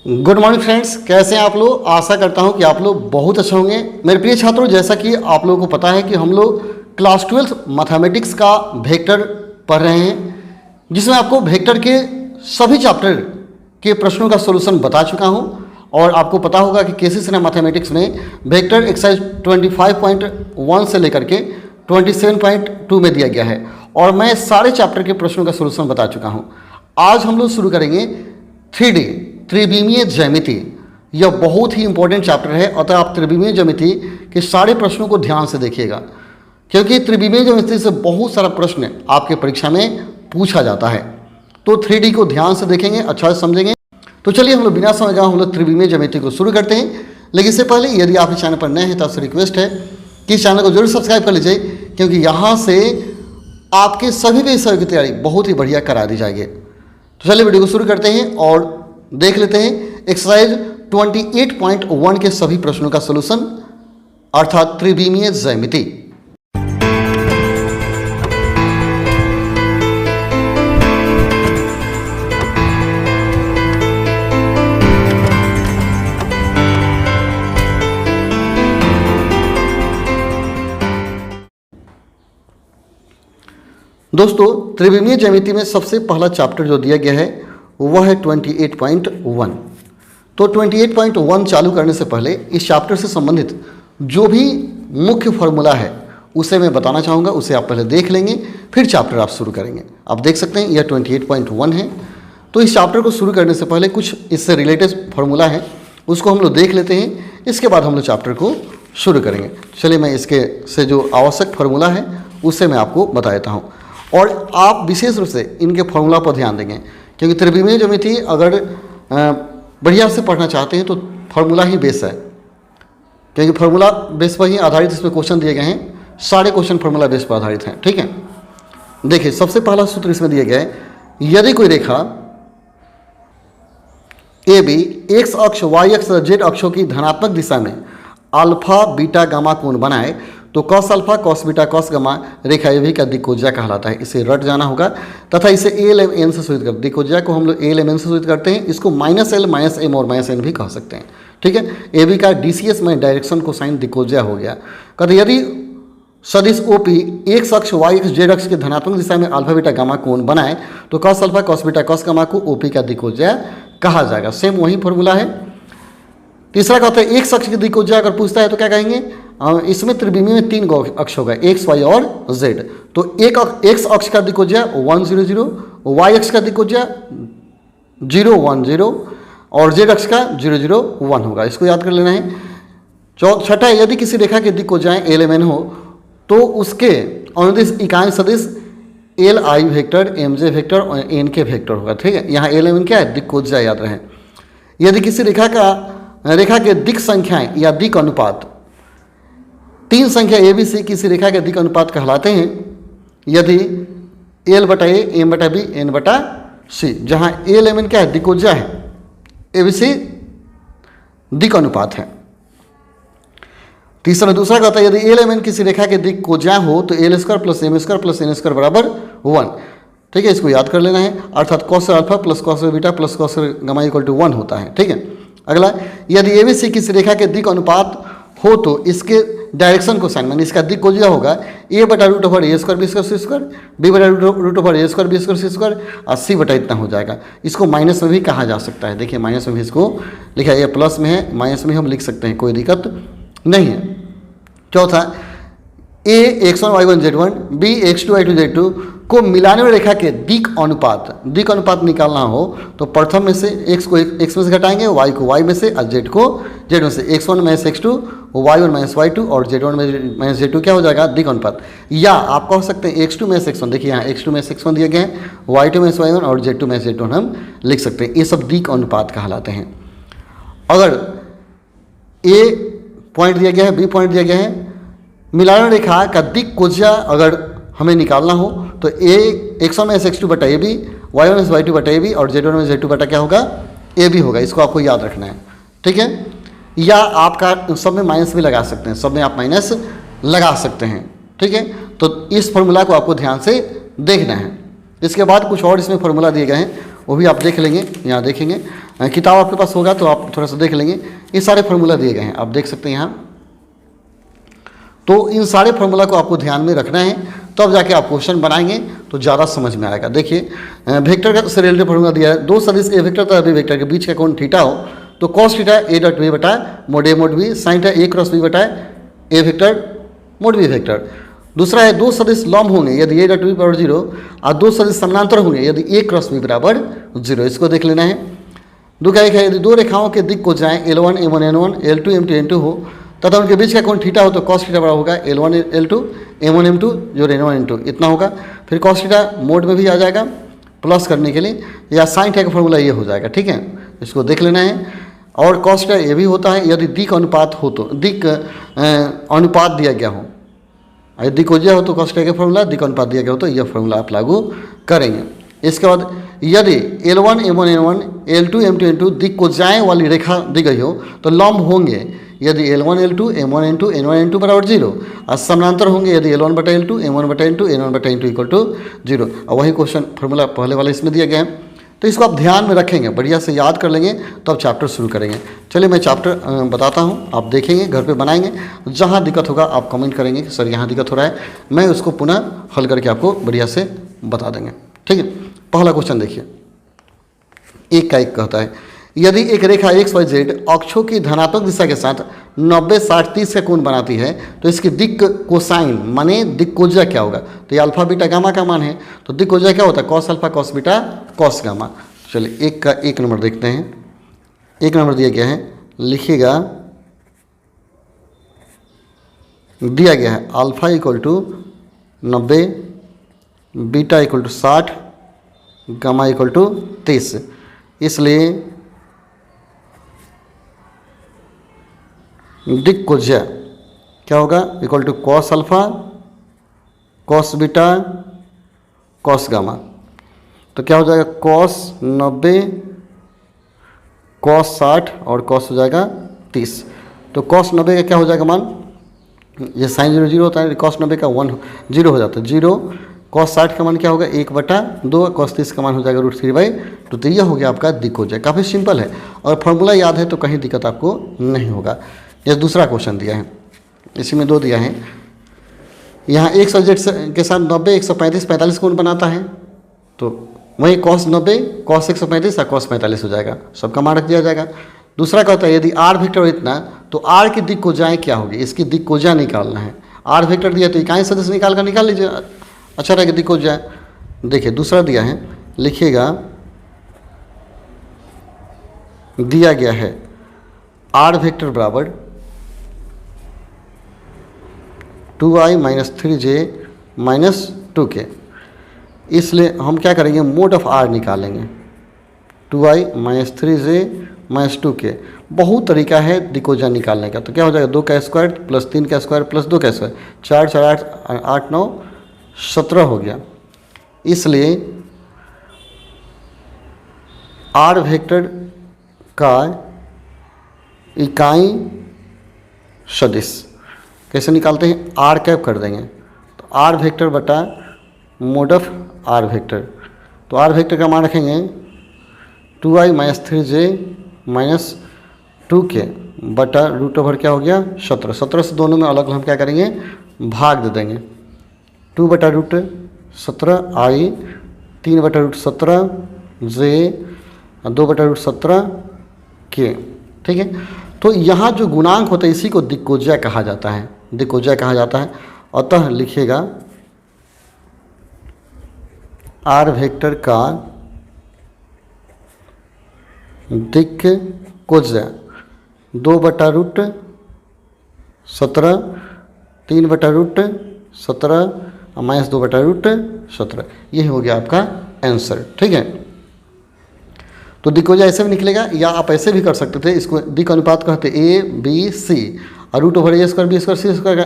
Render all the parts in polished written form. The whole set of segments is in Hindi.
गुड मॉर्निंग फ्रेंड्स, कैसे हैं आप लोग। आशा करता हूं कि आप लोग बहुत अच्छे होंगे। मेरे प्रिय छात्रों, जैसा कि आप लोगों को पता है कि हम लोग क्लास 12 मैथमेटिक्स का वेक्टर पढ़ रहे हैं, जिसमें आपको वेक्टर के सभी चैप्टर के प्रश्नों का सॉल्यूशन बता चुका हूं। और आपको पता होगा कि केसी सिन्हा मैथमेटिक्स में वेक्टर एक्सरसाइज 25.1 से लेकर के 27.2 में दिया गया है, और मैं सारे चैप्टर के प्रश्नों का सॉल्यूशन बता चुका हूं। आज हम लोग शुरू करेंगे 3D त्रिविमीय ज्यामिति। यह बहुत ही इंपॉर्टेंट चैप्टर है, अतः आप त्रिविमीय ज्यामिति के सारे प्रश्नों को ध्यान से देखिएगा, क्योंकि त्रिविमीय ज्यामिति से बहुत सारा प्रश्न आपके परीक्षा में पूछा जाता है। तो 3D को ध्यान से देखेंगे, अच्छा से समझेंगे। तो चलिए हम लोग बिना समय गए हम लोग त्रिविमीय ज्यामिति को शुरू करते हैं। लेकिन इससे पहले यदि आप इस चैनल पर नए हैं तो आपसे रिक्वेस्ट है कि इस चैनल को जरूर सब्सक्राइब कर लीजिए, क्योंकि यहाँ से आपके सभी विषयों की तैयारी बहुत ही बढ़िया करा दी जाएगी। तो चलिए वीडियो को शुरू करते हैं और देख लेते हैं एक्सरसाइज 28.1 के सभी प्रश्नों का सॉल्यूशन, अर्थात त्रिविमीय ज्यामिति। दोस्तों, त्रिविमीय ज्यामिति में सबसे पहला चैप्टर जो दिया गया है वह है 28.1। तो 28.1 चालू करने से पहले इस चैप्टर से संबंधित जो भी मुख्य फॉर्मूला है उसे मैं बताना चाहूँगा, उसे आप पहले देख लेंगे, फिर चैप्टर आप शुरू करेंगे। आप देख सकते हैं यह 28.1 है। तो इस चैप्टर को शुरू करने से पहले कुछ इससे रिलेटेड फार्मूला है, उसको हम लोग देख लेते हैं। इसके बाद हम लोग चैप्टर को शुरू करेंगे। चलिए मैं इसके से जो आवश्यक फार्मूला है उसे मैं आपको बता देता हूँ, और आप विशेष रूप से इनके फार्मूला पर ध्यान देंगे, क्योंकि त्रिविमीय ज्यामिति अगर बढ़िया से पढ़ना चाहते हैं तो फार्मूला ही बेस है, क्योंकि फार्मूला बेस पर ही आधारित इसमें क्वेश्चन दिए गए हैं। सारे क्वेश्चन फार्मूला बेस पर आधारित हैं, ठीक है। देखिए, सबसे पहला सूत्र इसमें दिया गया है, यदि कोई रेखा ए बी एक्स अक्ष वाई अक्ष जेड अक्षों की धनात्मक दिशा में अल्फा बीटा गामा कोण बनाए तो cos alpha cos beta cos gamma रेखा ए बी का दिक्कोज्या कहलाता है। इसे रट जाना होगा तथा इसे ए एल एन से सूचित कर, दिक्कोज्या को हम लोग ए एल एम एन से सूचित करते हैं। इसको -l -m और -n भी कह सकते हैं, ठीक है। ए बी का DCS में डायरेक्शन को साइन दिक्कोज्या हो गया। कहते यदि सदिश OP एक्स अक्ष वाई अक्ष जेड अक्ष के धनात्मक दिशा में अल्फा बीटा गामा कोण बनाए तो cos alpha cos beta cos gamma को OP का दिक्कोज्या कहा जाएगा। सेम वही फॉर्मूला है। तीसरा कहता है एक्स अक्ष की दिक्कोज्या अगर पूछता है तो क्या कहेंगे, इसमें त्रिविमीय में 3 अक्ष होगा, एक्स वाई और जेड। तो एक एक्स अक्ष का दिक्कोज्या 1 0 0, वाई अक्ष का दिक्कोज्या 0 1 0 और जेड अक्ष का 0 0 1 होगा। इसको याद कर लेना है। छठा, यदि किसी रेखा के दिक्कोज्याएं एल एम एन हो तो उसके अनुदिश इकाई सदिश L I vector M J vector और एन के वेक्टर होगा, ठीक है। यहाँ एल एम एन क्या है, दिक्कोज्या याद रहे। यदि किसी रेखा के दिक् संख्याएं या दिक् अनुपात 3 संख्या ए बी सी किसी रेखा के दिक् अनुपात कहलाते हैं यदि एल बटा ए एम बटा बी एन बटा सी, जहाँ एल एम एन क्या है, दिक्कोज्या है, ए बी सी दिक् अनुपात है। दूसरा कहता है यदि एल एम एन किसी रेखा के दिक्कोज्या हो तो L square plus M square plus N square बराबर 1, ठीक है। इसको याद कर लेना है, अर्थात cos alpha plus cos beta plus cos gamma equal to 1 होता है, ठीक है। अगला, यदि ए बी सी किसी रेखा के दिक् अनुपात हो तो इसके डायरेक्शन को साइन, मानी इसका दिक्कोज्या होगा ए बटा रूट ओवर ए स्क्वायर बी स्क्वायर सी स्क्वायर, बी बटा रूट ओवर ए स्क्वायर बी स्क्वायर सी स्क्वायर और सी बटा इतना हो जाएगा। इसको माइनस में भी कहा जा सकता है। देखिए, माइनस में भी इसको लिखा है, ये प्लस में है, माइनस में हम लिख सकते हैं, कोई दिक्कत नहीं है। चौथा, ए x1 y1 z1 B x2 y2 z2 को मिलाने वाली रेखा के दिक् अनुपात निकालना हो तो प्रथम में से x को x में से घटाएंगे, y को y में से और z को z में से। x1 minus x2 y1 minus y2 और z1 माइनस z2 क्या हो जाएगा, दिक् अनुपात। या आप कह सकते हैं x2 माइनस x1, देखिए यहाँ x2 माइनस x1 दिया गया है, y2 माइनस y1 और z2 माइनस z2 हम लिख सकते हैं। ये सब दिक् अनुपात कहलाते हैं। अगर a पॉइंट दिया गया है, b पॉइंट दिया गया है, मिलान रेखा का दिक्कोज्या अगर हमें निकालना हो तो x1 माइनस x2 बटा A B, y1 minus y2 बटा ए बी और z1 माइनस z2 बटा क्या होगा, ए बी होगा। इसको आपको याद रखना है, ठीक है। या आपका सब में माइनस भी लगा सकते हैं, सब में आप माइनस लगा सकते हैं, ठीक है। तो इस फॉर्मूला को आपको ध्यान से देखना है। इसके बाद कुछ और इसमें फॉर्मूला दिए गए हैं, वो भी आप देख लेंगे, यहाँ देखेंगे। किताब आपके पास होगा तो आप थोड़ा सा देख लेंगे, ये सारे फार्मूला दिए गए हैं, आप देख सकते हैं यहाँ। तो इन सारे फार्मूला को आपको ध्यान में रखना है, तब तो जाके आप क्वेश्चन बनाएंगे तो ज़्यादा समझ में आएगा। देखिए वेक्टर का से रिलेटेड फार्मूला दिया है, दो सदिश ए वेक्टर तथा बी वेक्टर के बीच का कोण थीटा हो तो cos theta A dot B बटा mod A mod B sine theta A cross B बटा A vector mod B vector. दूसरा है दो सदिश लंब होंगे यदि ए डॉट बी बराबर 0 और दो सदिश समानांतर होंगे यदि ए क्रॉस बी बराबर 0। इसको देख लेना है। दो का एक है, यदि दो रेखाओं के दिक् को जाएँ L1 M1 N1 L2 M2 N2 हो तथा उनके बीच का कोण थीटा हो तो कॉस थीटा बराबर होगा L1 L2 M1 M2 जो N1 N2 इतना होगा। फिर कॉस थीटा मोड में भी आ जाएगा प्लस करने के लिए, या साइन थीटा का फॉर्मूला ये हो जाएगा, ठीक है, इसको देख लेना है। और कॉस थीटा ये भी होता है यदि दिक् अनुपात हो तो दिक् अनुपात दिया गया हो, यदि दिक्कोज्या हो तो कॉस थीटा का फॉर्मूला, दिक् अनुपात दिया गया हो तो यह फॉर्मूला आप लागू करेंगे। इसके बाद यदि L1 M1 N1 L2 M2 N2 दिक्कोज्याएं वाली रेखा दी गई हो तो लंब होंगे यदि L1 L2 M1 N2 N1 N2 बराबर 0 और समानांतर होंगे यदि L1 बटा L2 M1 बटा N2 N1 बटा N2 इक्वल टू 0। और वही क्वेश्चन फॉर्मूला पहले वाला इसमें दिया गया है, तो इसको आप ध्यान में रखेंगे, बढ़िया से याद कर लेंगे तो अब चैप्टर शुरू करेंगे। चलिए मैं चैप्टर बताता हूँ, आप देखेंगे घर पे बनाएंगे, जहाँ दिक्कत होगा आप कमेंट करेंगे कि सर यहाँ दिक्कत हो रहा है, मैं उसको पुनः हल करके आपको बढ़िया से बता देंगे, ठीक है। पहला क्वेश्चन देखिए, एक का एक कहता है यदि एक रेखा XYZ अक्षों की धनात्मक दिशा के साथ 90 60 30 का कोण बनाती है तो इसकी दिक् कोसाइन माने दिक्कोज्या क्या होगा। तो ये अल्फा बीटा गामा का मान है, तो दिक्कोज्या क्या होता है cos alpha cos beta cos gamma. चलिए एक का एक नंबर देखते हैं। एक नंबर दिया गया है, लिखिएगा, दिया गया है alpha equal to 90 beta equal to 60 gamma equal to 30। इसलिए दिक्कोज्या क्या होगा equal to cos alpha cos beta cos gamma. तो क्या हो जाएगा कॉस 90 कॉस 60 और कॉस हो जाएगा 30। तो कॉस 90 का क्या हो जाएगा मान, ये साइन 0 0 होता है, कॉस 90 का 1 0 हो जाता है 0। कॉस 60 का मान क्या होगा 1/2, कॉस 30 का मान हो जाएगा √3/2। तो यह हो गया आपका दिक्कोज्या, काफ़ी सिंपल है और फॉर्मूला याद है तो कहीं दिक्कत आपको नहीं होगा। यह दूसरा क्वेश्चन दिया है, इसी में दो दिया है। यहाँ XYZ के साथ 90 135 45 कोण बनाता है, तो वही कॉस 90 कॉस 135 और कॉस 45 हो जाएगा, सबका मान रख दिया जाएगा। दूसरा कहता है यदि R वेक्टर इतना तो R की दिक्कोज्याएं क्या होगी, इसकी दिक्कोज्या निकालना है। R वेक्टर दिया तो इकाई सदिश निकाल लीजिए, अच्छा रहेगा दिक्कोज्या। देखिए दूसरा दिया है, लिखिएगा, दिया गया है R वेक्टर बराबर 2i - 3j - 2k। इसलिए हम क्या करेंगे मोड ऑफ R निकालेंगे, 2i - 3j - 2k। बहुत तरीका है दिक्कोज्या निकालने का। तो क्या हो जाएगा 2 का स्क्वायर प्लस 3 का स्क्वायर प्लस 2 का स्क्वायर, 4 4 8 8 9 17 हो गया। इसलिए R वेक्टर का इकाई सदिश कैसे निकालते हैं, आर कैप कर देंगे तो आर वेक्टर बटा मोड ऑफ आर वेक्टर। तो आर वेक्टर का मान रखेंगे 2i - 3j - 2k बटा √ क्या हो गया 17। 17 से दोनों में अलग हम क्या करेंगे भाग दे देंगे, 2/√17 i 3/√17 j 2/√17 k, ठीक है। तो यहाँ जो गुणांक होता है इसी को दिक्कोज्या कहा जाता है, दिक्कोज्या कहा जाता है। अतः लिखिएगा R वेक्टर का दिक्कोज्या 2/√17 3/√17 - 2/√17, यही हो गया आपका आंसर, ठीक है। तो दिक्कोज्या ऐसे भी निकलेगा या आप ऐसे भी कर सकते थे, इसको दिक् अनुपात कहते ABC और √a² b² c²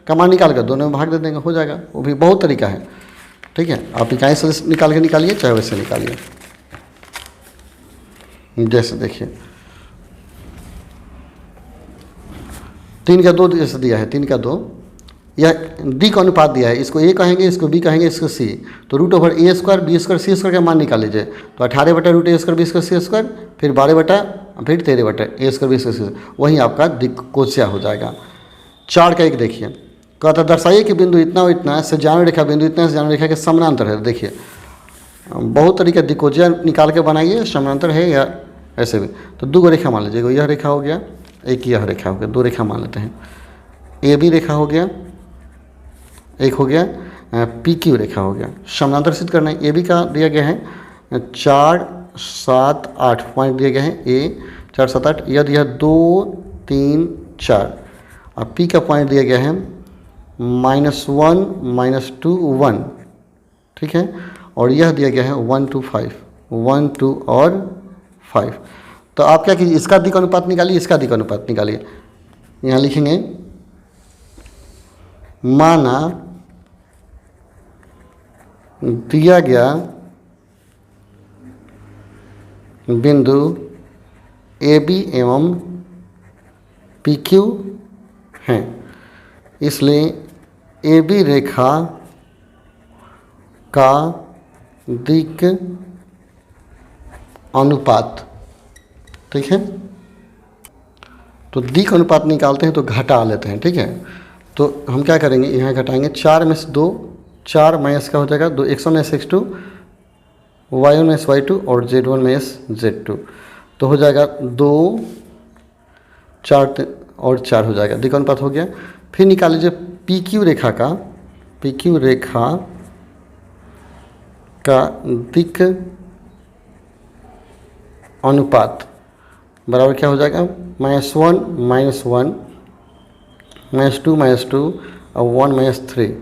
का मान निकाल कर दोनों में भाग दे देंगे, हो जाएगा। वो भी बहुत तरीका है, ठीक है। आप इकाई सदिश निकाल के निकालिए चाहे वैसे निकालिए। जैसे देखिए 3 का 2 जैसे दिया है 3 का 2 यह डी का अनुपात दिया है, इसको ए कहेंगे, इसको बी कहेंगे, इसको सी। तो रूट ओवर ए स्क्वायर बी स्क्वायर सी स्क्वायर का मान निकाल लीजिए। तो 18 बटा रूट ए स्क्वायर बी स्क्वायर सी स्क्वायर, फिर 12 बटा फिर 13 बटा ए स्क्वायर बी स्क्वायर सी स्क्वायर, वहीं आपका दिक्कोज्या हो जाएगा। 4 का 1 देखिए, कहता दर्शाइए कि बिंदु इतना और इतना से जानवर रेखा बिंदु इतना से जानवर रेखा के समानांतर है। देखिए बहुत तरीका दिक्कोज्या निकाल के बनाइए, समानांतर है या ऐसे भी। तो 2 रेखा मान लीजिएगा, यह रेखा हो गया, एक यह रेखा हो गया, 2 रेखा मान लेते हैं। ए बी रेखा हो गया, एक हो गया पी क्यू रेखा हो गया। समानांतर सिद्ध करना है। ए बी का दिया गया है 4 7 8 पॉइंट दिए गए हैं, ए 4 7 8, यह दिया 2 3 4, और पी का पॉइंट दिया गया है -1 -2 1, ठीक है, और यह दिया गया है 1 2 5 1 2 और 5। तो आप क्या कीजिए, इसका दिक् अनुपात निकालिए, इसका दिक् अनुपात निकालिए। यहाँ लिखेंगे माना दिया गया बिंदु ए बी एवं पी क्यू हैं, इसलिए ए बी रेखा का दिक् अनुपात, ठीक है। तो दिक् अनुपात निकालते हैं तो घटा लेते हैं, ठीक है। तो हम क्या करेंगे, यहाँ घटाएंगे 4 में से 2, 4 माइनस का हो जाएगा 2, x1 में x2, y1 में y2 और z1 में z2। तो हो जाएगा 2 4 और 4 हो जाएगा, दिक् अनुपात हो गया। फिर निकाल लीजिए पी क्यू रेखा का, पी क्यू रेखा का दिक् अनुपात बराबर क्या हो जाएगा, -1 -1 -2 -2 और 1 -3,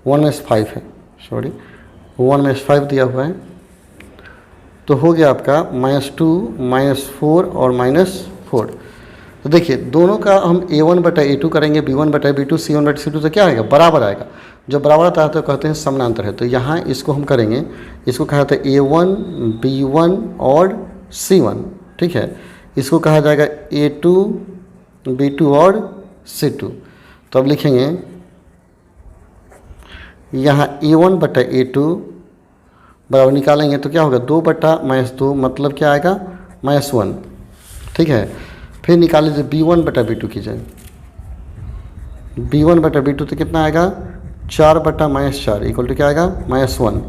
1 -5 है, सॉरी 1 -5 दिया हुआ है। तो हो गया आपका -2 -4 और -4। तो देखिए दोनों का हम a1 बटा a2 करेंगे, b1 बटा b2, c1 बटा c2, तो क्या आएगा, बराबर आएगा। जब बराबर आता है तो कहते हैं समानांतर है। तो यहाँ इसको हम करेंगे, इसको कहा जाता है a1 b1 और c1, ठीक है। इसको कहा जाएगा a2 b2 और c2। तो अब लिखेंगे यहाँ a1 बटा a2 बराबर निकालेंगे तो क्या होगा, 2 बटा -2 मतलब क्या आएगा, -1, ठीक है। फिर निकाल लीजिए b1 बटा b2 कीजिए, b1 बटा b2 तो कितना आएगा, 4 बटा -4 इक्वल टू क्या आएगा, -1।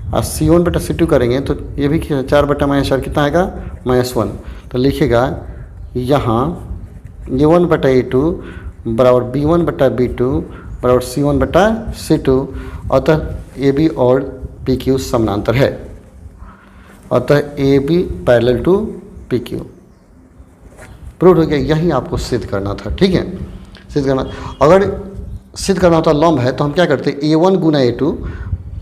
और c1 बटा c2 करेंगे तो ये भी 4 बटा -4 कितना आएगा, -1। तो लिखेगा यहाँ a1 बटा a2 बराबर b1 बटा b2 बराबर c1 बटा c2। अतः ए बी और पी क्यू समानांतर है, अतः A B parallel to P Q. Prove हो गया। यही आपको सिद्ध करना था, ठीक है, सिद्ध करना। अगर सिद्ध करना होता लंब है तो हम क्या करते, a1 गुना a2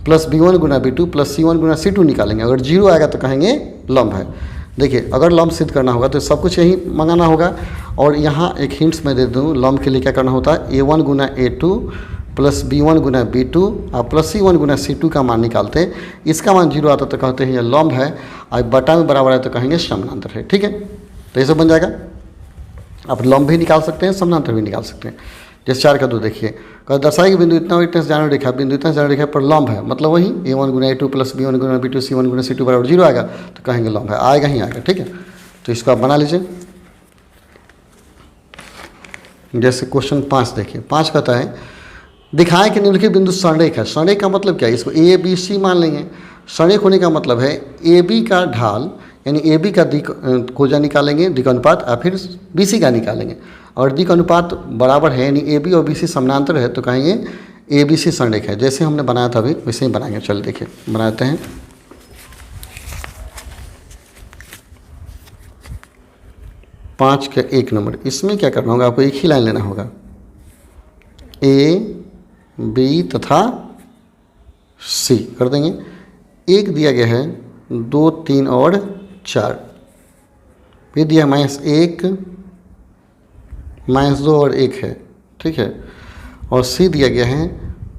प्लस b1 गुना b2 प्लस c1 गुना c2 निकालेंगे। अगर 0 आएगा तो कहेंगे लंब है। देखिए अगर लंब सिद्ध करना होगा तो सब कुछ यही मंगाना होगा। और यहाँ एक हिंट्स मैं दे दूँ, लंब के लिए क्या करना होता है, a1 गुना a2 प्लस b1 गुना b2 और प्लस c1 गुना c2 का मान निकालते हैं। इसका मान 0 आता तो कहते हैं ये लंब है, और बटा में बराबर है तो कहेंगे समानांतर है, ठीक है। तो ये सब बन जाएगा। आप लंब भी निकाल सकते हैं, समानांतर भी निकाल सकते हैं। जैसे 4 का 2 देखिए, कहा दर्शाइए कि बिंदु इतना और इतना से जानवर रेखा बिंदु इतना से जानवर रेखा पर लंब है, मतलब वही a1 गुना a2 प्लस b1 गुना b2 c1 गुना c2 बराबर 0 आएगा तो कहेंगे लंब है, आएगा ही आएगा, ठीक है। तो इसको आप बना लीजिए। जैसे क्वेश्चन 5 देखिए, 5 कहता है दिखाएं कि निम्नलिखित बिंदु संरेख है। संरेख का मतलब क्या है, इसको ए बी सी मान लेंगे। संरेख होने का मतलब है ए बी का ढाल यानी ए बी का दिक् कोजा निकालेंगे, दिक् अनुपात, और फिर बी सी का निकालेंगे। और दिक् अनुपात बराबर है यानी ए बी और बी सी समानांतर है तो कहेंगे ए बी सी संरेख है। जैसे हमने बनाया था अभी वैसे ही बनाएंगे। चलिए देखिए बनाते हैं। पाँच का 1 नंबर, इसमें क्या करना होगा, आपको एक ही लाइन लेना होगा, ए बी तथा सी कर देंगे। एक दिया गया है 2 3 और 4, फिर दिया -1 -2 और 1 है, ठीक है। और सी दिया गया है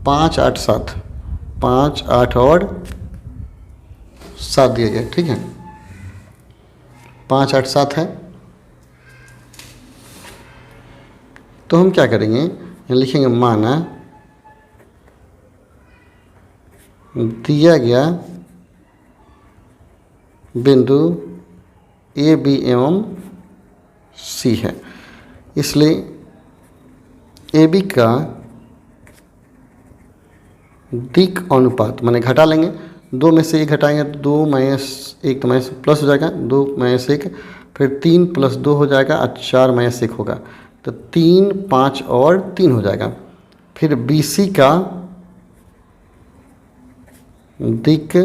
5 8 7, 5 8 और 7 दिया गया है, ठीक है। 5 8 7 है। तो हम क्या करेंगे, लिखेंगे माना दिया गया बिंदु ए बी एवं सी है, इसलिए ए बी का दिक अनुपात माने घटा लेंगे, 2 में से 1 घटाएंगे तो 2 माइनस 1 तो माइनस प्लस हो जाएगा, 2 माइनस 1 फिर 3 प्लस 2 हो जाएगा और 4 माइनस 1 होगा तो 3 5 और 3 हो जाएगा। फिर बी सी का दिक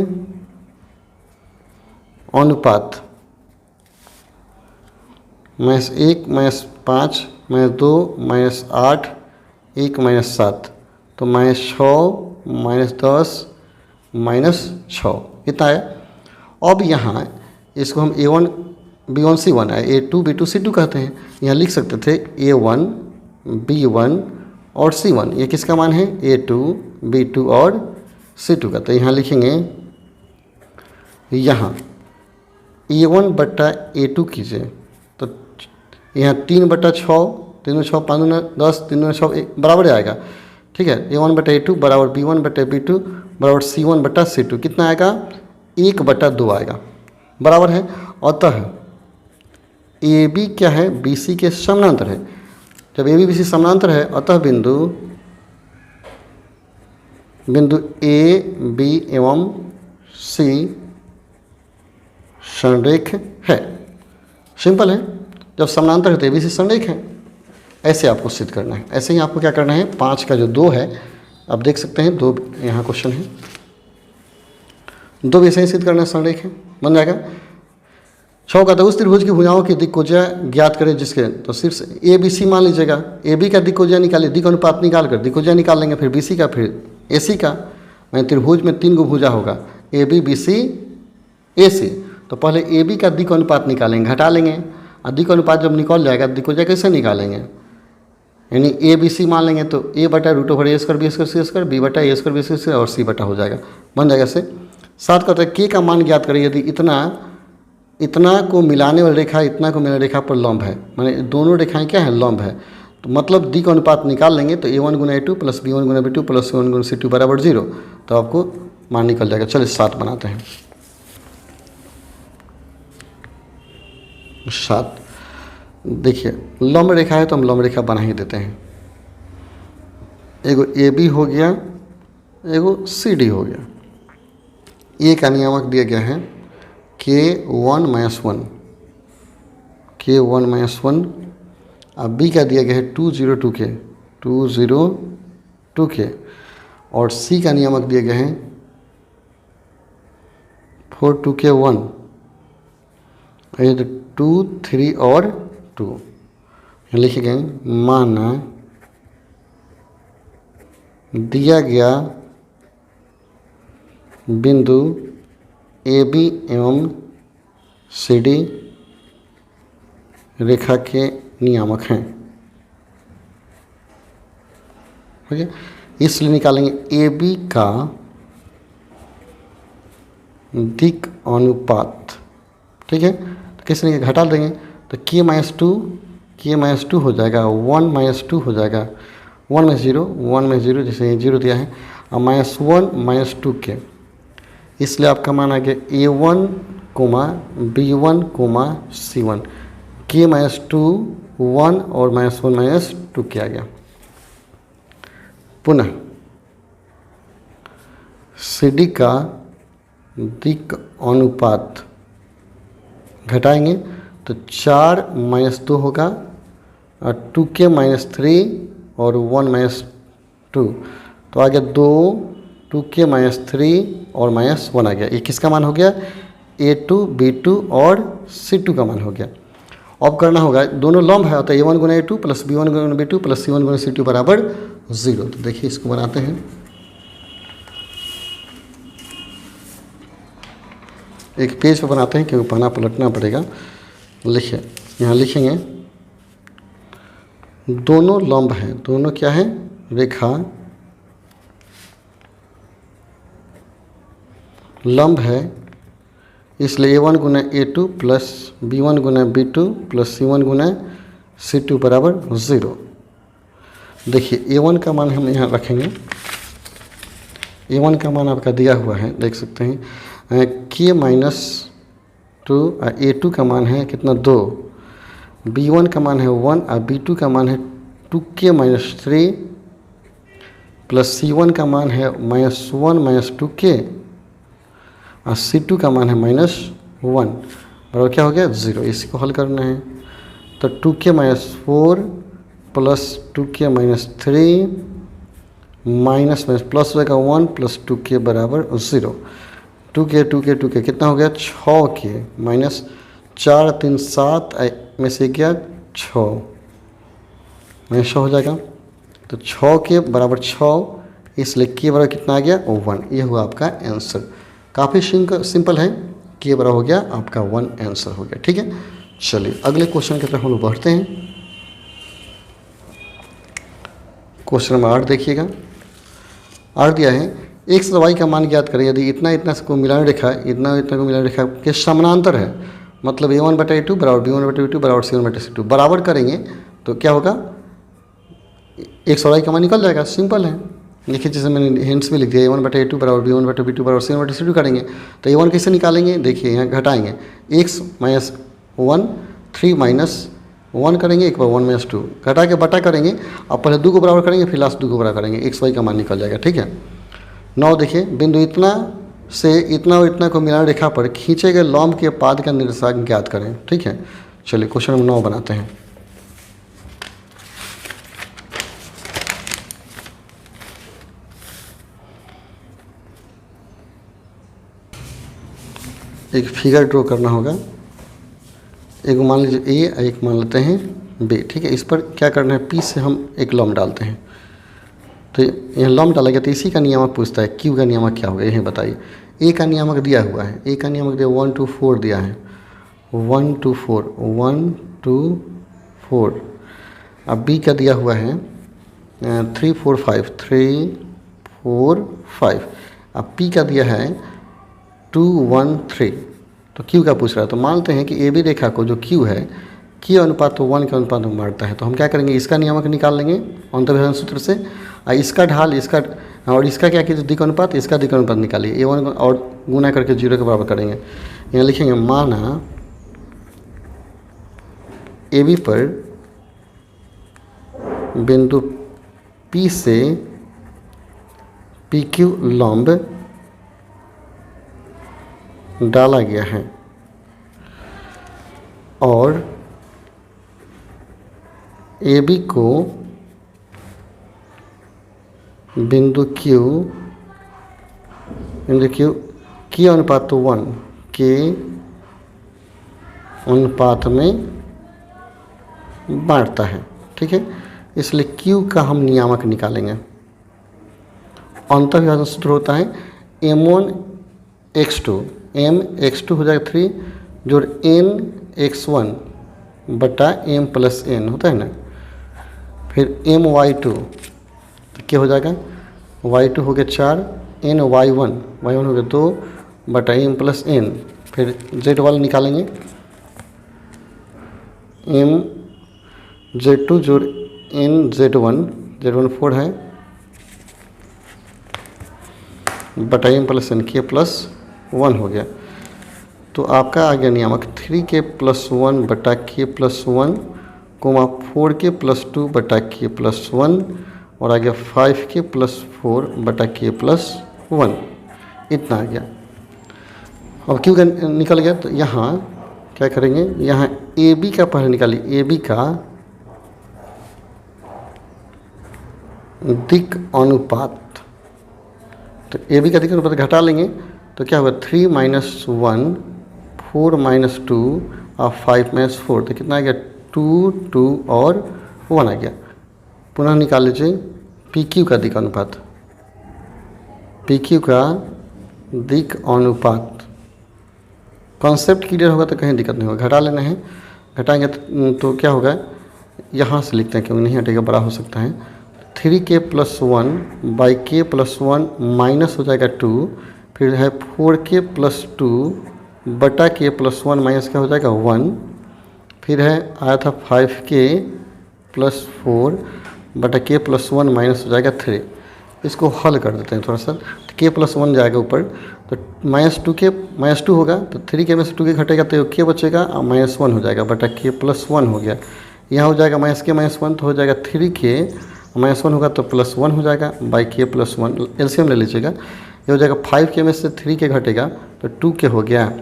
अनुपात minus 1 minus 5 minus 2 minus 8 1 minus 7 तो माइनस 6 माइनस 10 माइनस 6 कितना है। अब यहाँ इसको हम A1 B1 C1 है, A2 B2 C2 कहते हैं। यहाँ लिख सकते थे A1 B1 और C1, ये किसका मान है A2 B2 और C2 का। तो यहाँ लिखेंगे यहाँ A1 बट्टा A2 कीजिए तो यहाँ 3 बट्टा 6, 3 में 6 5 में 10, 3 में 6 बराबर आएगा, ठीक है। A1 बट्टा A2 बराबर B1 बट्टा B2 बराबर C1 बट्टा C2 कितना आएगा 1 बट्टा 2 आएगा, बराबर है। अतः AB क्या है BC के समानांतर है। जब AB BC समानांतर है अतः बिंदु A B एवं C संरेख है। सिंपल है, जब समानांतर है तो ABC संरेख है। ऐसे आपको सिद्ध करना है। ऐसे ही आपको क्या करना है 5 का जो 2 है, आप देख सकते हैं 2 यहाँ क्वेश्चन है, 2 भी ऐसे ही सिद्ध करना है, संरेख है, बन जाएगा। 6 का तो उस त्रिभुज की भुजाओं की दिक्कोज्या ज्ञात करें जिसके, तो सिर्फ ए बी सी मान लीजिएगा, ए बी का दिक्कोज्या निकालिए, दिक् अनुपात निकाल कर दिक्कोज्या निकाल लेंगे, फिर बी सी का, फिर ए सी का। मैं त्रिभुज में 3 गो भुजा होगा ए बी बी सी ए सी, तो पहले ए बी का दिक् अनुपात निकालेंगे, घटा लेंगे, और दिक् अनुपात जब निकल जाएगा दिक्कोज्या कैसे निकालेंगे, यानी ए बी सी मान लेंगे तो ए बटा रूट ओवर ए स्क्वायर बी स्क्वायर सी स्क्वायर, बी बटा ए स्क्वायर बी स्क्वायर और सी बटा हो जाएगा, बन जाएगा से। 7 कहते हैं के का मान ज्ञात करें यदि इतना को मिलाने वाली रेखा इतना को मिलाने रेखा पर लंब है, माने दोनों रेखाएं क्या है लंब है, तो मतलब दिक् अनुपात निकाल लेंगे तो A1 गुना A2 प्लस B1 गुना B2 प्लस C1 गुना C2 बराबर 0, तो आपको मान निकल जाएगा। चलिए 7 बनाते हैं। 7 देखिए लंब रेखा है तो हम लंब रेखा बना ही देते हैं। एगो AB हो गया, एगो CD हो गया। ए का नियामक दिया गया है K1 - 1, K1 - 1, अब B का दिया गया है 2 0 2K, 2 0 2K, और C का नियामक दिया गया है 4 2K 1, ये 2 3 और 2 लिखे गए। माना दिया गया बिंदु AB एवं CD रेखा के नियामक हैं, ठीक है। इसलिए निकालेंगे AB का दिक् अनुपात, ठीक है। तो किस तरह घटा देंगे तो K - 2 हो जाएगा, 1 - 2 हो जाएगा, 1 में 0 जैसे 0 दिया है, और -1 - 2K, इसलिए आपका मान आ गया A1, B1, C1, K - 2 1 और -1 - 2K आ गया। पुनः CD का दिक् अनुपात घटाएंगे तो 4 - 2 होगा, और 2K - 3 और 1 - 2, तो आ गया 2 2K - 3 और -1 आ गया। ये किसका मान हो गया A2 B2 और C2 का मान हो गया। अब करना होगा, दोनों लंब है तो A1 गुना A2 प्लस B1 गुना B2 प्लस C1 गुना C2 बराबर 0। तो देखिए इसको बनाते हैं, एक पेज पर बनाते हैं क्योंकि पन्ना पलटना पड़ेगा। लिखिए, यहाँ लिखेंगे दोनों लंब हैं, दोनों क्या है रेखा लंब है, इसलिए A1 गुना A2 प्लस B1 गुना B2 प्लस C1 गुना C2 बराबर 0। देखिए A1 का मान हम यहाँ रखेंगे, A1 का मान आपका दिया हुआ है, देख सकते हैं K माइनस 2, A2 का मान है कितना 2, B1 का मान है 1 और B2 का मान है 2K माइनस 3 प्लस C1 का मान है -1 माइनस 2K और C2 का मान है -1 बराबर क्या हो गया 0। इसी को हल करना है तो 2K minus 4 plus 2K minus 3 minus plus हो जाएगा 1 प्लस 2K बराबर 0। 2K कितना हो गया 6K माइनस 4 3 7 में से गया 6 माइनस हो जाएगा तो 6K बराबर 6, इसलिए K बराबर कितना आ गया 1। ये हुआ आपका आंसर। काफ़ी सिंपल है, K बराबर हो गया आपका 1 आंसर हो गया। ठीक है, चलिए अगले क्वेश्चन की तरफ हम लोग बढ़ते हैं। क्वेश्चन नंबर 8 देखिएगा। 8 दिया है x और y का मान ज्ञात करें यदि इतना इतना को मिलान रेखा इतना इतना को मिलान रेखा के समानांतर है, मतलब a1/a2 बराबर b1/b2 बराबर c1/c2 बराबर करेंगे तो क्या होगा, x और y का मान निकल जाएगा। सिंपल है, देखिए जैसे मैंने हिंट्स में लिख दिया a1/a2 बराबर b1/b2 बराबर c1/c2 करेंगे तो a1 कैसे निकालेंगे, देखिए यहाँ घटाएंगे x माइनस 1 3 माइनस 1 करेंगे, एक बार 1 माइनस 2 घटा के बटा करेंगे, अब पहले 2 को बराबर करेंगे फिर लास्ट 2 को बराबर करेंगे, एक्स वाई का मान निकल जाएगा। ठीक है, 9 देखिए बिंदु इतना से इतना और इतना को मिलान रेखा पर खींचे गए लंब के पाद का निर्देशांक ज्ञात करें। ठीक है, चलिए क्वेश्चन नंबर 9 बनाते हैं। एक फिगर ड्रॉ करना होगा, एक मान लीजिए ए, एक मान लेते हैं बी। ठीक है, इस पर क्या करना है, पी से हम एक लंब डालते हैं तो यहाँ लंब डालेगा तो इसी का नियामक पूछता है, क्यू का नियामक क्या होगा यही बताइए। ए का नियामक दिया हुआ है, ए का नियामक दिया 1 2 4 दिया है, 1 2 4 1 2 4। अब बी का दिया हुआ है 3 4 5 3 4 5। अब पी का दिया है 2 1 3। तो क्यू का पूछ रहा है, तो मानते हैं कि ए बी रेखा को जो क्यू है क्यू अनुपात तो 1 के अनुपात में बांटता है, तो हम क्या करेंगे इसका नियामक निकाल लेंगे अंतर्विधान सूत्र से, और इसका ढाल इसका और इसका क्या कीजिए दिक् अनुपात, इसका दिक् अनुपात निकालिए a1 और गुना करके 0 के बराबर करेंगे। यहाँ लिखेंगे माना ए बी पर बिंदु P से PQ लंब डाला गया है और AB को बिंदु Q अनुपात तो 1 के अनुपात में बांटता है। ठीक है, इसलिए Q का हम नियामक निकालेंगे। अंतर्विभाजन सूत्र होता है m1 x2 m x2 हो जाएगा 3 जोड़ n x1 बटा m प्लस n होता है ना, फिर m y2 तो क्या हो जाएगा y2 हो गया 4 n y1 हो गया 2 बटा m प्लस n, फिर z वाला निकालेंगे m z2 जोड़ n z1 4 है बटा m plus n k plus 1 हो गया। तो आपका आ गया नियामक 3k प्लस 1 बटा k plus 1 coma 4k plus 2 बटा k प्लस 1 और आ गया 5k प्लस 4 बटा k प्लस 1, इतना आ गया। अब क्यों निकल गया, तो यहाँ क्या करेंगे, यहाँ ए बी का पहले निकालिए, ए बी का दिक् अनुपात, तो ए बी का दिक् अनुपात घटा लेंगे तो क्या होगा 3 माइनस 1 4 माइनस 2 और 5 माइनस 4, तो कितना आ गया 2 2 और 1 आ गया। पुनः निकाल लीजिए पी क्यू का दिक् अनुपात, पी क्यू का दिक् अनुपात। कॉन्सेप्ट क्लियर होगा तो कहीं दिक्कत नहीं होगा, घटा लेना है, घटाएंगे तो क्या होगा, यहाँ से लिखते हैं क्योंकि नहीं हटेगा बड़ा हो सकता है, 3k plus 1 by k plus 1 minus हो जाएगा 2, फिर है 4k प्लस 2 बटा k प्लस 1 माइनस क्या हो जाएगा 1, फिर है आया था 5k प्लस 4 बटा k प्लस 1 माइनस हो जाएगा 3। इसको हल कर देते हैं थोड़ा सा। तो के प्लस 1 जाएगा ऊपर, तो -2 होगा, तो 3k में से 2k घटेगा तो k बचेगा और -1 हो जाएगा बटा k प्लस 1 हो गया। यहाँ हो जाएगा -1 तो हो जाएगा 3k, -1 होगा तो +1 हो जाएगा बाई k प्लस 1, एलसीएम ले लीजिएगा। ये हो जाएगा 5k में से 3k घटेगा तो 2k हो गया,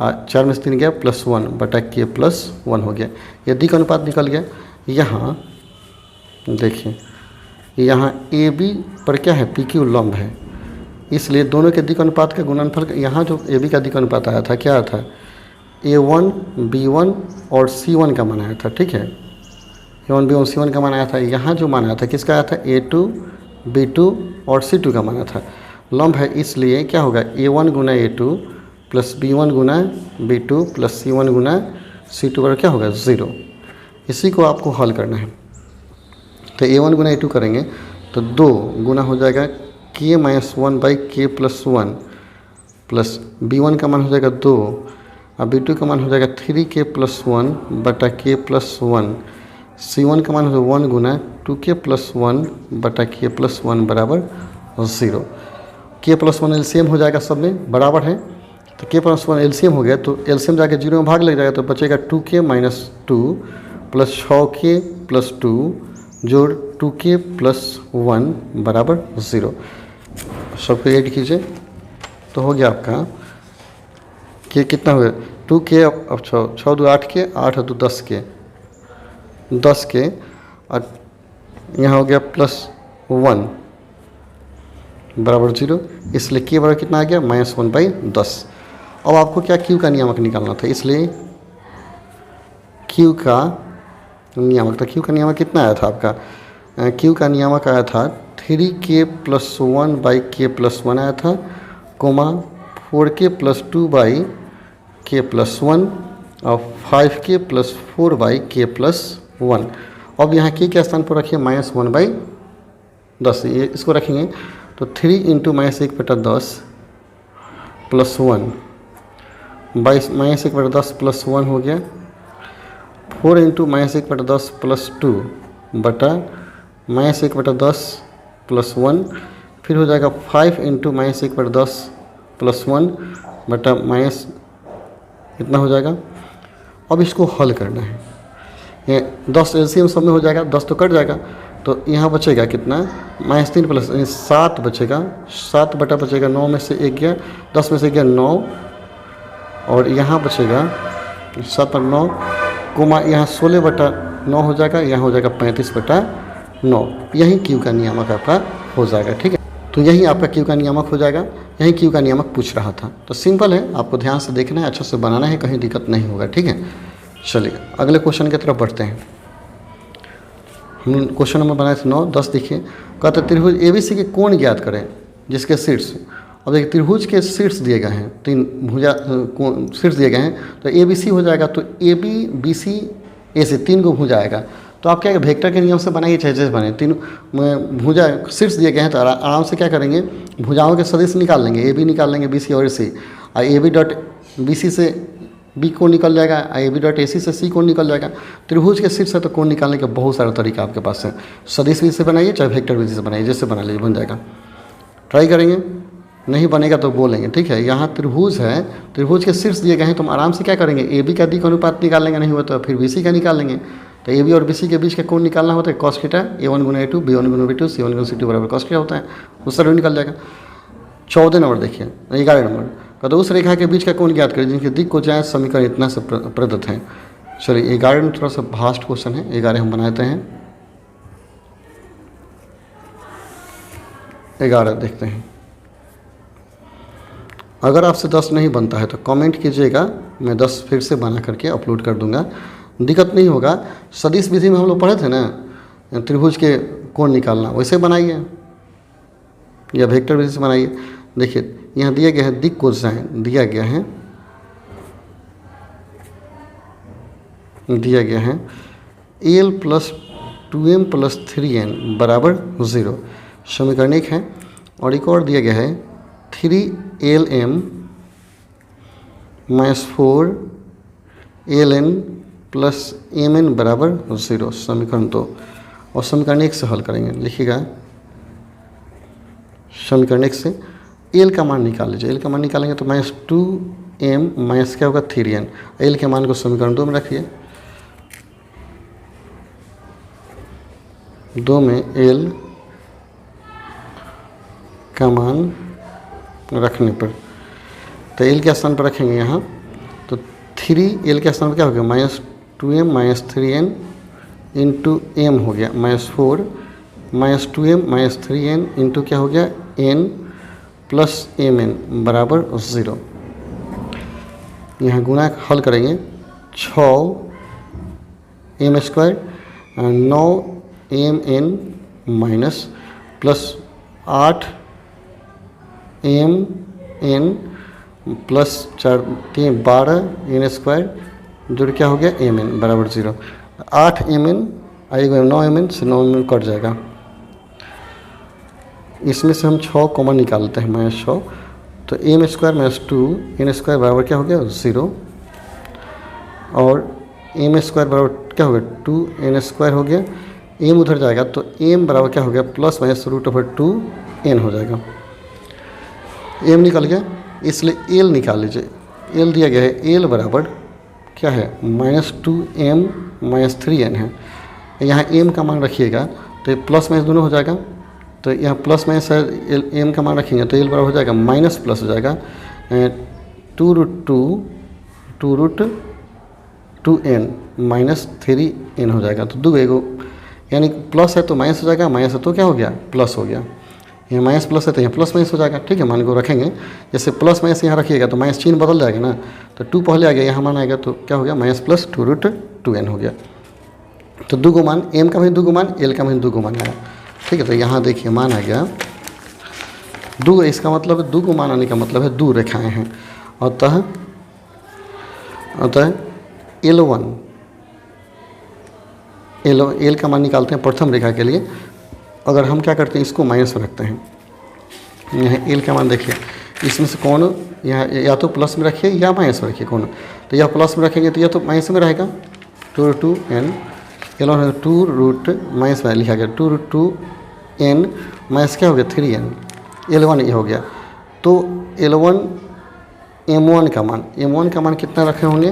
4 में से 3 गया +1 बटा k प्लस 1 हो गया। ये दिक अनुपात निकल गया। यहाँ देखिए, यहाँ ए बी पर क्या है, पी क्यू लंब है, इसलिए दोनों के दिक अनुपात का गुणनफल, यहाँ जो ए बी का दिक अनुपात आया था क्या था, A1 B1 और C1 का मान आया था। ठीक है, A1 B1 C1 का मान आया था। यहाँ जो मान आया था किसका आया था, A2 B2 और C2 का मान आया था। लंब है इसलिए क्या होगा, A1 गुना A2 प्लस B1 गुना B2 प्लस C1 गुना C2 पर क्या होगा 0। इसी को आपको हल करना है। तो A1 गुना A2 करेंगे तो 2 गुना हो जाएगा k - 1 by k plus 1 plus B1 का मान हो जाएगा 2 और B2 का मान हो जाएगा 3k प्लस 1 बटा k प्लस 1। C1 का मान हो जाएगा 1 गुना 2k प्लस 1 बटा k प्लस 1 बराबर 0। k प्लस 1 एलसीएम हो जाएगा, सब में बराबर है, तो k प्लस 1 एलसीएम हो गया, तो एलसीएम जाके 0 में भाग लग जाएगा, तो बचेगा 2k minus 2 plus 6k plus 2 जोड़ 2k प्लस 1 बराबर 0। सबको ऐड कीजिए तो हो गया आपका k कितना हुआ 2k, अब 6 2 8k, 8 2 10k और यहाँ हो गया प्लस 1 बराबर 0, इसलिए k बराबर कितना आ गया -1/10। अब आपको क्या q का नियामक निकालना था, इसलिए q का नियामक, तो q का नियामक कितना आया था आपका, q का नियामक आया था 3k plus 1 by k plus 1 आया था, comma 4k plus 2 by k plus 1 और 5k plus 4 by k plus 1। अब यहाँ k के स्थान पर रखिए -1/10, ये इसको रखेंगे तो 3 इंटू -1/10 प्लस 1 बाई -1/10 प्लस 1 हो गया, 4 इंटू -1/10 प्लस 2 बटा -1/10 प्लस 1, फिर हो जाएगा 5 इंटू -1/10 प्लस 1 बटा माइनस इतना हो जाएगा। अब इसको हल करना है, ये 10 एलसीएम सब में हो जाएगा, 10 तो कट जाएगा, तो यहाँ बचेगा कितना -3 प्लस 7 बचेगा, 7 बटा बचेगा 9 में से 1 गया, 10 में से गया 9 और यहाँ बचेगा 7 पर 9 कोमा यहाँ 16 बटा 9 हो जाएगा, यहाँ हो जाएगा 35 बटा 9। यही क्यू का नियामक आपका हो जाएगा। ठीक है, तो यही आपका क्यू का नियामक हो जाएगा, यही क्यू का नियामक पूछ रहा था। तो सिंपल है, आपको ध्यान से देखना है, अच्छे से बनाना है, कहीं दिक्कत नहीं होगा। ठीक है, चलिए अगले क्वेश्चन की तरफ बढ़ते हैं। हम क्वेश्चन नंबर बनाए थे 9 10, देखिए कहते त्रिभुज ABC के कोण ज्ञात करें जिसके शीर्ष, अब देखिए त्रिभुज के शीर्ष दिए गए हैं, 3 भुजा शीर्ष दिए गए हैं, तो ABC हो जाएगा, तो AB BC AC 3 को भुजा आएगा। तो आप क्या वेक्टर के नियम से बनाइए, चाहे जैसे बने, 3 भुजा शीर्ष दिए गए हैं, तो आराम से क्या करेंगे, भुजाओं के सदिश निकाल लेंगे, AB निकाल लेंगे BC और AC, और AB डॉट BC से B कोण निकल जाएगा, AB डॉट AC से C कोण निकल जाएगा। त्रिभुज के शीर्ष से तो कोण निकालने के बहुत सारा तरीका आपके पास है, सदिश विधि से बनाइए चाहे वेक्टर विधि से बनाइए, जैसे बना लीजिए बन जाएगा। ट्राई करेंगे, नहीं बनेगा तो बोलेंगे। ठीक है, यहाँ त्रिभुज है, त्रिभुज के शीर्ष दिए गए हैं, तो हम आराम से क्या करेंगे, AB का दिक अनुपात निकाल लेंगे, नहीं हुआ तो फिर BC का निकाल लेंगे। तो AB और BC के बीच का कोण निकालना होता है cos थीटा, A1 गुना A2 B1 गुना B2 C1 गुना C2 बराबर cos थीटा होता है, उस तरह निकल जाएगा। 14 नंबर देखिए, 11 नंबर का, तो उस रेखा के बीच का कोण ज्ञात करें जिनके दिक को जाए समीकरण इतना से प्रदत्त है। चलिए 11 में थोड़ा सा भास्ट क्वेश्चन है, 11 हम बनाते हैं। 11 देखते हैं। अगर आपसे 10 नहीं बनता है तो कमेंट कीजिएगा, मैं 10 फिर से बना करके अपलोड कर दूंगा, दिक्कत नहीं होगा। सदिश विधि में हम लोग पढ़े थे ना, त्रिभुज के कोण निकालना, वैसे बनाइए या वेक्टर विधि से बनाइए। देखिए यहाँ दिया गया है दिक कोसाइन, दिया गया है L plus 2m plus 3n बराबर 0, समीकरण 1 है। और एक और दिया गया है 3LM minus 4LN plus MN बराबर 0, समीकरण 2, और समीकरण 1 से हल करेंगे। लिखिएगा समीकरण 1 से एल का मान निकाल लीजिए। एल का मान निकालेंगे तो -2m माइनस क्या होगा 3n। एल के मान को समीकरण 2 में रखिए। 2 में एल का मान रखने पर, तो एल के स्थान पर रखेंगे यहाँ, तो 3 एल के स्थान पर क्या हो गया -2m minus 3n into M हो गया -4 -2m माइनस 3n इंटू क्या हो गया n प्लस mn बराबर 0। यहाँ गुणा हल करेंगे 6m² 9mn minus plus 8mn plus 4 12n² जो क्या हो गया mn बराबर 0। 8mn आएगा 9mn से 9mn कट जाएगा। इसमें से हम 6 कॉमन निकालते हैं -6, तो m² माइनस 2n² बराबर क्या हो गया 0 और m² बराबर क्या हो गया 2n² हो गया। m उधर जाएगा तो m बराबर क्या हो गया प्लस माइनस √2n हो जाएगा। m निकल गया, इसलिए l निकाल लीजिए। l दिया गया है, l बराबर क्या है -2m माइनस 3n है। यहाँ m का मान रखिएगा तो ये प्लस माइनस दोनों हो जाएगा, तो यहाँ प्लस माइनस एम का मान रखेंगे तो एल बराबर हो जाएगा माइनस प्लस हो जाएगा 2√2n माइनस 3n हो जाएगा। तो दो एगो यानी प्लस है तो माइनस हो जाएगा, माइनस है तो क्या हो गया प्लस हो गया। यहाँ माइनस प्लस है तो यहाँ प्लस माइनस हो जाएगा। ठीक है, मान को रखेंगे, जैसे प्लस माइनस यहाँ रखिएगा तो माइनस चिन्ह बदल जाएगा ना, तो 2 पहले आ गया, यहाँ मान आएगा तो क्या हो गया माइनस प्लस 2√2n हो गया। तो दो गो मान, m का भी दो गो मान, l का भी दो गो मान आया। ठीक है, तो यहाँ देखिए मान आ गया 2, इसका मतलब है 2 को मान आने का मतलब है 2 रेखाएं हैं। अतः L1 L का मान निकालते हैं प्रथम रेखा के लिए। अगर हम क्या करते हैं इसको माइनस में रखते हैं, यहाँ L का मान देखिए, इसमें से कौन यहाँ या तो प्लस में रखिए या माइनस में रखिए कौन, तो यह प्लस में रखेंगे तो यह तो माइनस में रहेगा 2√2n। L1 है 2 माइनस में लिखा गया 2√2n माइनस क्या हो गया 3n। L1 ये हो गया, तो L1 m1 का मान कितना रखे होंगे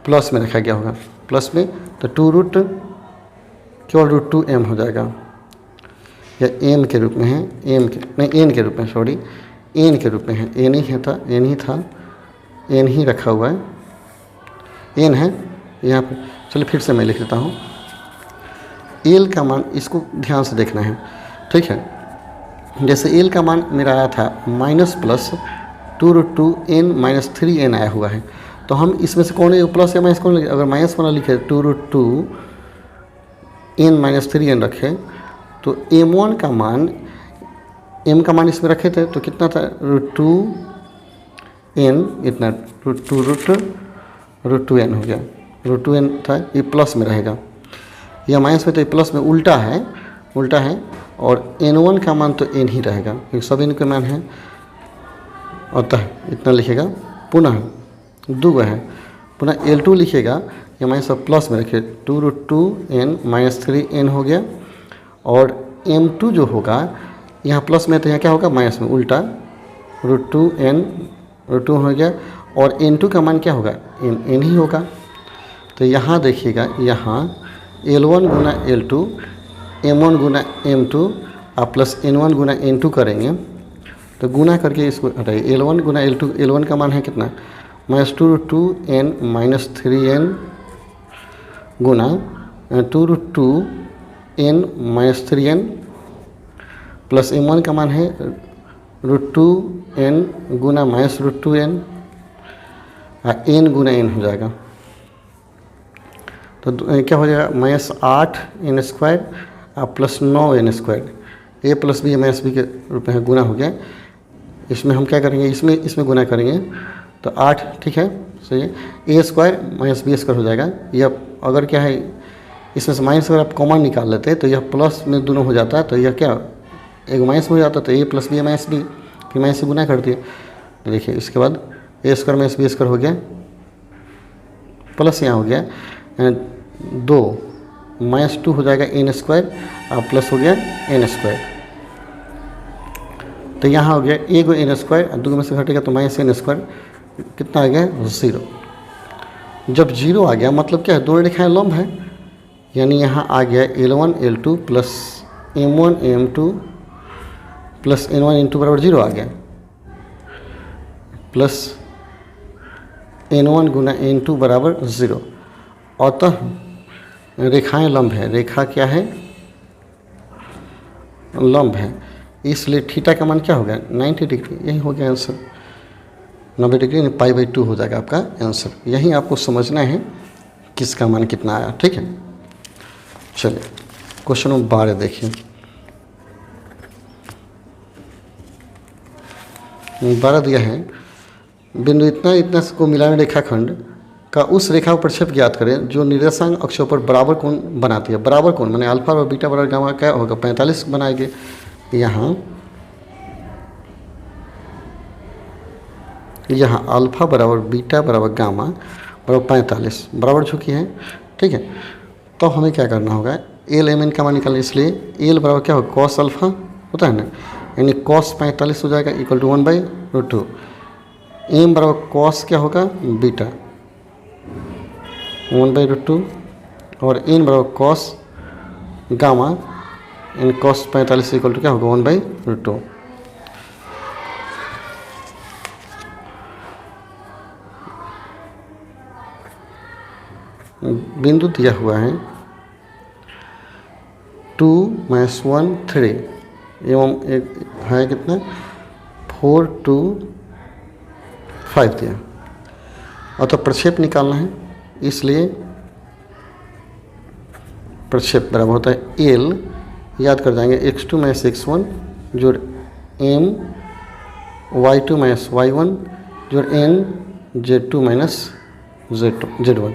प्लस में रखा गया होगा, प्लस में, तो 2√2m हो जाएगा, या m के रूप में है, n के रूप में, सॉरी n के रूप में है, n ही रखा हुआ है, n है यहाँ पे। चलिए फिर से मैं लिख देता हूँ। L का मान इसको ध्यान से देखना है। ठीक है, जैसे L का मान मेरा आया था minus plus 2√2n minus 3n आया हुआ है, तो हम इसमें से कौन है प्लस या माइनस कौन लिखे, अगर माइनस वाला लिखे 2√2n माइनस 3n रखे तो m1 का मान, m का मान इसमें रखे थे तो कितना था √2n, इतना √2n हो गया, √2n था, ये प्लस में रहेगा, यह माइनस में तो ये प्लस में उल्टा है, और n1 का मान तो n ही रहेगा क्योंकि सब n के मान है। अतः इतना लिखेगा, पुनः दो है, पुनः L2 लिखेगा, ये माइनस प्लस में रखिए 2√2n माइनस 3n हो गया, और m2 जो होगा यहाँ प्लस में तो यहाँ क्या होगा माइनस में, उल्टा √2n हो गया, और n2 का मान क्या होगा n ही होगा। तो यहाँ देखिएगा, यहाँ L1 गुना L2, m1 गुना m2 आप प्लस n1 गुना n2 करेंगे तो गुना करके इसको हटाइए, L1 गुना L2, L1 का मान है कितना माइनस 2√2n माइनस 3n गुना 2√2n minus 3n plus m1 का मान है √2n गुना माइनस √2n, n गुना n हो जाएगा, तो क्या हो जाएगा minus 8n² plus 9n², a plus B minus B के रूप में गुना हो गया। इसमें हम क्या करेंगे, इसमें गुना करेंगे तो 8, ठीक है सही है, a² माइनस b² हो जाएगा। यह अगर क्या है इसमें से माइनस अगर आप कॉमन निकाल लेते हैं तो यह प्लस में दोनों हो जाता है, तो यह क्या एक माइनस में हो जाता है, तो a plus B minus B, फिर माइनस से गुना कर दिए, तो देखिए इसके बाद a² माइनस b² हो गया, प्लस यहाँ हो गया 2 -2 हो जाएगा n² और प्लस हो गया n²। तो यहाँ हो गया ए को एन स्क्वायर, दो में से घटेगा तो माइनस एन स्क्वायर, कितना आ गया 0। जब 0 आ गया मतलब क्या है, दोनों रेखाएं लंब है, यानी यहाँ आ गया L1 L2 plus M1 M2 plus N1 N2 बराबर 0 आ गया, प्लस N1 गुना N2 बराबर 0। अतः रेखाएं लंब है, रेखा क्या है, लंब है, इसलिए थीटा का मान क्या हो गया 90 डिग्री, यही हो गया आंसर। 90 डिग्री π/2 हो जाएगा आपका आंसर। यही आपको समझना है किसका मान कितना आया, ठीक है। चलिए क्वेश्चन नंबर 12 देखिए। 12 दिया है, बिंदु इतना इतना को मिलाने रेखाखंड का उस रेखा पर प्रक्षेप ज्ञात करें जो निर्देशांक अक्षों पर बराबर कोण बनाती है। बराबर कोण माने अल्फा और बीटा बराबर गामा क्या होगा 45 बनाएंगे। यहाँ अल्फा बराबर बीटा बराबर गामा बराबर 45 बराबर चुकी है, ठीक है। तो हमें क्या करना होगा, एल एम एन का मान निकालना, इसलिए एल बराबर क्या होगा कॉस अल्फा होता है ना, यानी कॉस 45 हो जाएगा इक्वल टू 1/√2। एम बराबर कॉस क्या होगा बीटा 1/√2 और एन बराबर कॉस गामा, इन कॉस 45 इक्वल टू क्या होगा 1/√2। बिंदु दिया हुआ है 2 - 1 3 एवं एक है कितना 4 2 5 दिया, और तो प्रक्षेप निकालना है, इसलिए प्रक्षेप बराबर होता है एल, याद कर जाएंगे x2 - x1 जोड़ m y2 - y1 जोड़ n z2 - z1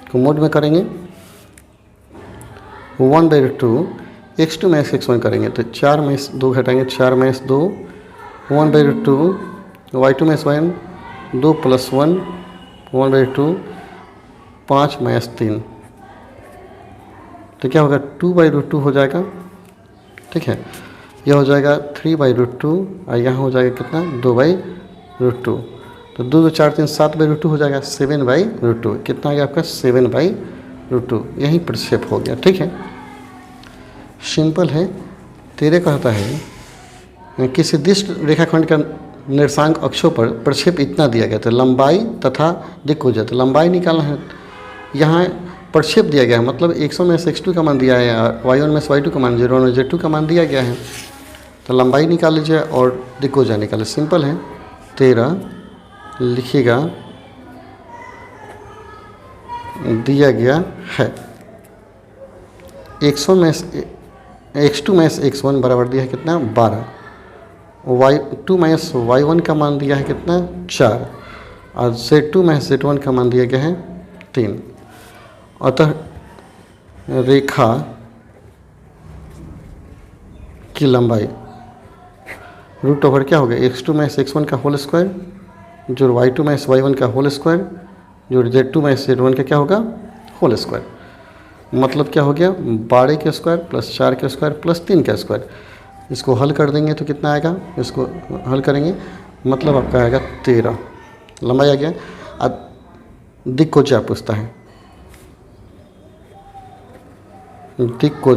को मोड में करेंगे 1/2 x2 - x1 करेंगे तो 4 में 2 घटाएंगे 4 में 2 1/2 y2 - y1 2 + 1 1/2 5 में 3 तो क्या होगा 2/√2 हो जाएगा, ठीक है। यह हो जाएगा 3/√2 और यहाँ हो जाएगा कितना 2/√2, तो 2 2 4 3 7/√2 हो जाएगा 7/√2, कितना आ गया आपका 7/√2। यही प्रक्षेप हो गया, ठीक है, सिंपल है। तेरे कहता है किसी दिष्ट रेखाखंड का निर्देशांक अक्षों पर प्रक्षेप इतना दिया गया था, लंबाई तथा दिक् हो जाए, तो लंबाई निकालना है। यहाँ प्रक्षेप दिया गया है मतलब x1 में से x2 का मान दिया है, y1 में से y2 का मान, z1 में z2 का मान दिया गया है, तो लंबाई निकाल लीजिए और दिक् हो जाए निकाले, सिंपल है। 13 लिखिएगा दिया गया है x2 में से x1 बराबर दिया है कितना 12, y2 में से y1 का मान दिया है कितना 4 और z2 में से z1 का मान दिया गया है 3। अतः रेखा की लंबाई √ओवर क्या हो गया x2 में से x1 का होल स्क्वायर जो y2 में से y1 का होल स्क्वायर जो z2 में से z1 का क्या होगा होल स्क्वायर, मतलब क्या हो गया 12 के स्क्वायर प्लस 4 के स्क्वायर प्लस 3 के स्क्वायर। इसको हल कर देंगे तो कितना आएगा, इसको हल करेंगे मतलब आपका आएगा 13 लंबाई आ गया। अब दिक् को क्या पूछता है, दिक् को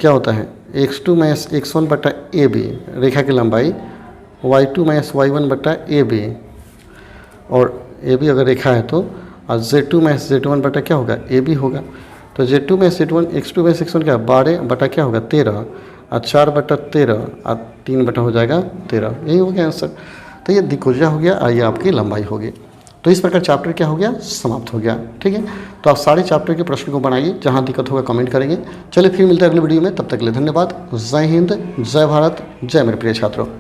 क्या होता है x2 में x1 बटा AB रेखा की लंबाई y2 में y1 बटा AB, और AB अगर रेखा है तो और z2 में z1 बटा क्या होगा AB होगा, तो z2 में z1 x2 में x1 क्या 12 बटा क्या होगा 13 और 4 बटा 13 और 3 बटा हो जाएगा 13, यही हो गया आंसर। तो ये दिक्कोजा हो गया और ये आपकी लंबाई होगी। तो इस प्रकार चैप्टर क्या हो गया समाप्त हो गया, ठीक है। तो आप सारे चैप्टर के प्रश्न को बनाइए, जहाँ दिक्कत होगा कमेंट करेंगे। चलिए फिर मिलते हैं अगले वीडियो में, तब तक के लिए धन्यवाद। जय हिंद, जय भारत, जय मेरे प्रिय छात्रों।